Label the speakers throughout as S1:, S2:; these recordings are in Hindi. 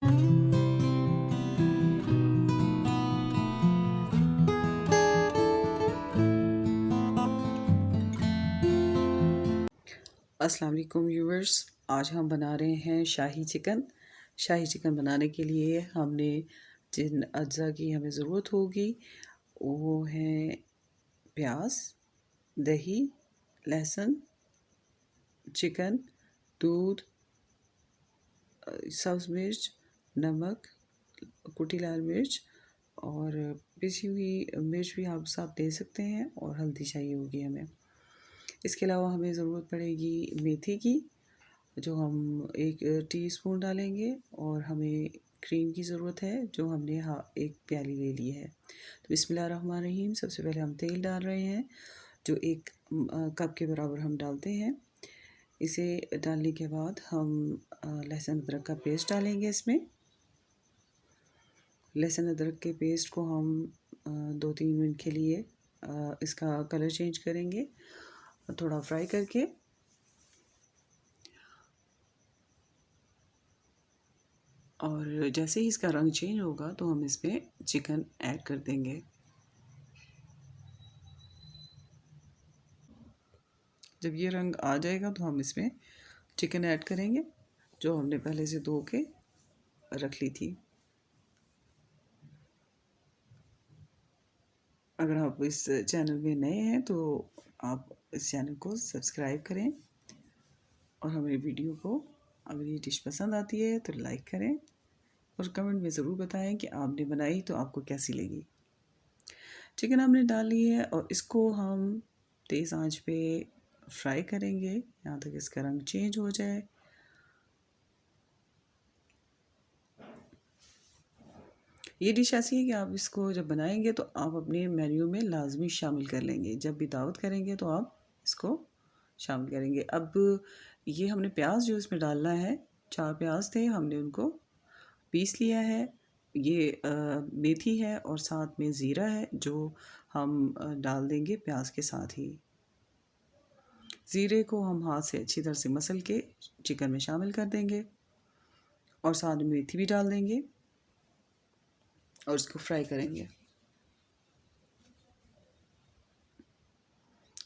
S1: अस्सलाम वालेकुम व्यूअर्स, आज हम बना रहे हैं शाही चिकन। शाही चिकन बनाने के लिए हमने जिन अज्जा की हमें ज़रूरत होगी वो हैं प्याज, दही, लहसुन, चिकन, दूध, सब्ज़ मिर्च, नमक, कुटी लाल मिर्च और पिसी हुई मिर्च भी आप साथ दे सकते हैं और हल्दी चाहिए होगी हमें। इसके अलावा हमें ज़रूरत पड़ेगी मेथी की, जो हम 1 टीस्पून डालेंगे और हमें क्रीम की ज़रूरत है जो हमने 1 प्याली ले ली है। तो बिस्मिल्लाहिर्रहमानिर्रहीम, सबसे पहले हम तेल डाल रहे हैं जो 1 कप के बराबर हम डालते हैं। इसे डालने के बाद हम लहसुन अदरक का पेस्ट डालेंगे इसमें। लहसुन अदरक के पेस्ट को हम 2-3 मिनट के लिए इसका कलर चेंज करेंगे, थोड़ा फ्राई करके। और जैसे ही इसका रंग चेंज होगा तो हम इसमें चिकन ऐड कर देंगे। जब ये रंग आ जाएगा तो हम इसमें चिकन ऐड करेंगे जो हमने पहले से धो के रख ली थी। अगर आप इस चैनल में नए हैं तो आप इस चैनल को सब्सक्राइब करें और हमारी वीडियो को, अगर ये डिश पसंद आती है तो लाइक करें और कमेंट में ज़रूर बताएं कि आपने बनाई तो आपको कैसी लगी। चिकन हमने डाल ली है और इसको हम तेज़ आंच पे फ्राई करेंगे यहाँ तक इसका रंग चेंज हो जाए। ये डिश ऐसी है कि आप इसको जब बनाएंगे तो आप अपने मेन्यू में लाजमी शामिल कर लेंगे। जब भी दावत करेंगे तो आप इसको शामिल करेंगे। अब ये हमने प्याज जो इसमें डालना है, 4 प्याज थे, हमने उनको पीस लिया है। ये मेथी है और साथ में ज़ीरा है जो हम डाल देंगे प्याज के साथ ही। ज़ीरे को हम हाथ से अच्छी तरह से मसल के चिकन में शामिल कर देंगे और साथ में मेथी भी डाल देंगे और इसको फ्राई करेंगे।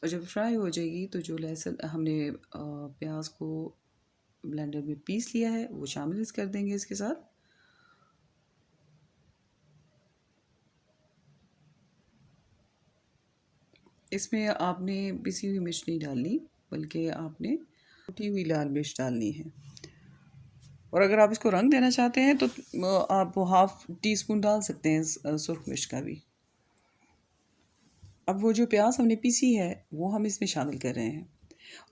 S1: और जब फ्राई हो जाएगी तो जो लहसुन हमने प्याज को ब्लेंडर में पीस लिया है वो शामिल कर देंगे इसके साथ। इसमें आपने पिसी हुई मिर्च नहीं डालनी, बल्कि आपने कुटी हुई लाल मिर्च डालनी है। और अगर आप इसको रंग देना चाहते हैं तो आप 1/2 टीस्पून डाल सकते हैं सुर्ख मिर्च का भी। अब वो जो प्याज हमने पीसी है वो हम इसमें शामिल कर रहे हैं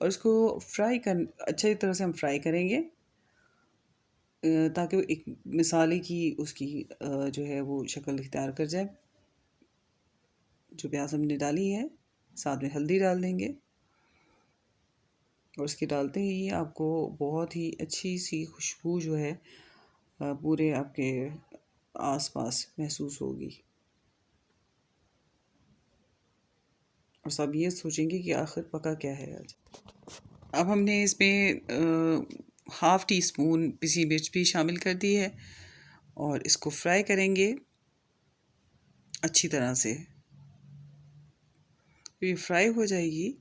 S1: और इसको अच्छी तरह से हम फ्राई करेंगे ताकि वो एक मिसाले की उसकी जो है वो शक्ल इख्तियार कर जाए। जो प्याज हमने डाली है साथ में हल्दी डाल देंगे और इसके डालते ही आपको बहुत ही अच्छी सी खुशबू जो है पूरे आपके आसपास महसूस होगी और सब ये सोचेंगे कि आखिर पका क्या है आज। अब हमने इसमें 1/2 टीस्पून पिसी मिर्च भी शामिल कर दी है और इसको फ्राई करेंगे अच्छी तरह से। ये फ्राई हो जाएगी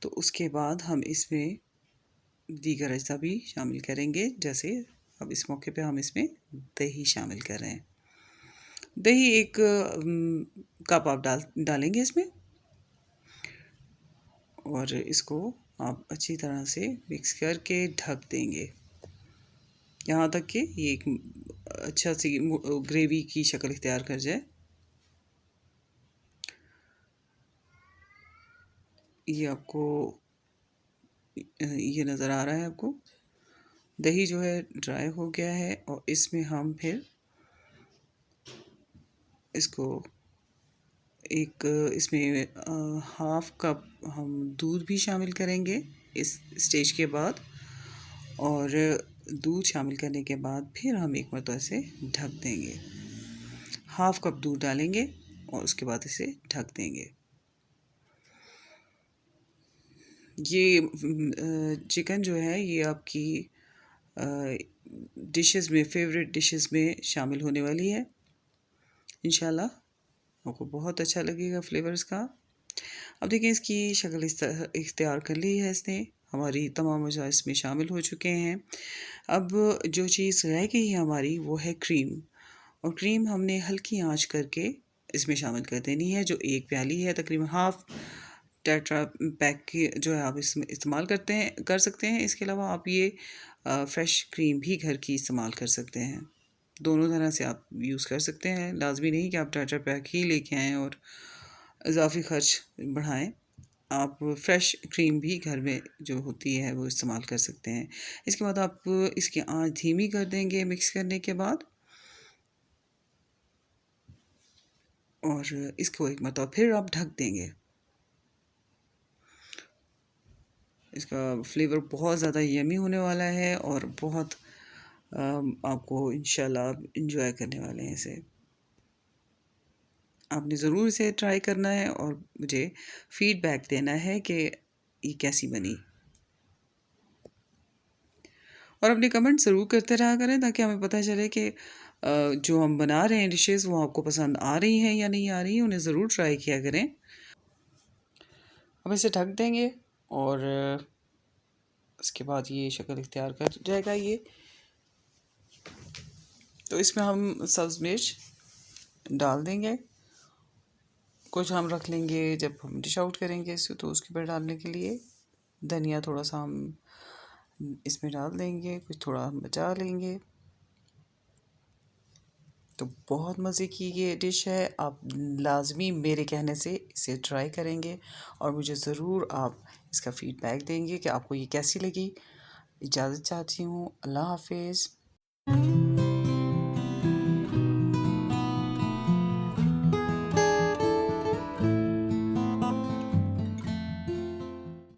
S1: तो उसके बाद हम इसमें दीगर अज्जा भी शामिल करेंगे। जैसे अब इस मौके पे हम इसमें दही शामिल कर रहे हैं। दही 1 कप आप डालेंगे इसमें और इसको आप अच्छी तरह से मिक्स करके ढक देंगे यहाँ तक कि ये एक अच्छा सी ग्रेवी की शक्ल इख्तियार कर जाए। ये आपको ये नज़र आ रहा है आपको, दही जो है ड्राई हो गया है और इसमें हम फिर इसको इसमें 1/2 कप हम दूध भी शामिल करेंगे इस स्टेज के बाद। और दूध शामिल करने के बाद फिर हम एक मरतबा से ढक देंगे। 1/2 कप दूध डालेंगे और उसके बाद इसे ढक देंगे। ये चिकन जो है ये आपकी डिशेस में, फेवरेट डिशेस में शामिल होने वाली है। इंशाल्लाह आपको बहुत अच्छा लगेगा फ्लेवर इसका। अब देखिए इसकी शक्ल इस तरह इख्तियार कर ली है इसने, हमारी तमाम अज़ा इसमें शामिल हो चुके हैं। अब जो चीज़ रह गई है हमारी वो है क्रीम, और क्रीम हमने हल्की आंच करके इसमें शामिल कर देनी है। जो एक प्याली है, तकरीबन हाफ़ टेट्रा पैक की जो है आप इसमें इस्तेमाल कर सकते हैं। इसके अलावा आप ये फ़्रेश क्रीम भी घर की इस्तेमाल कर सकते हैं। दोनों तरह से आप यूज़ कर सकते हैं, लाज़मी नहीं कि आप टेट्रा पैक ही लेके आएँ और इज़ाफ़ी ख़र्च बढ़ाएँ। आप फ्रेश क्रीम भी घर में जो होती है वो इस्तेमाल कर सकते हैं। इसके बाद आप इसकी आंच धीमी कर देंगे मिक्स करने के बाद, और इसको एक मरतबा फिर आप ढक देंगे। इसका फ्लेवर बहुत ज़्यादा यम्मी होने वाला है और बहुत आपको इंशाल्लाह आप इंजॉय करने वाले हैं इसे। आपने ज़रूर इसे ट्राई करना है और मुझे फ़ीडबैक देना है कि ये कैसी बनी, और अपने कमेंट ज़रूर करते रहा करें ताकि हमें पता चले कि जो हम बना रहे हैं डिशेज़ वो आपको पसंद आ रही हैं या नहीं आ रही, उन्हें ज़रूर ट्राई किया करें। अब इसे ढक देंगे और उसके बाद ये शक्ल इख्तियार कर जाएगा ये। तो इसमें हम सब्ज़ मिर्च डाल देंगे, कुछ हम रख लेंगे जब हम डिश आउट करेंगे इसे, तो उसके ऊपर डालने के लिए धनिया थोड़ा सा हम इसमें डाल देंगे, कुछ थोड़ा हम बचा लेंगे। तो बहुत मज़े की ये डिश है, आप लाज़मी मेरे कहने से इसे ट्राई करेंगे और मुझे ज़रूर आप इसका फ़ीडबैक देंगे कि आपको ये कैसी लगी। इजाज़त चाहती हूँ, अल्लाह हाफ़िज़।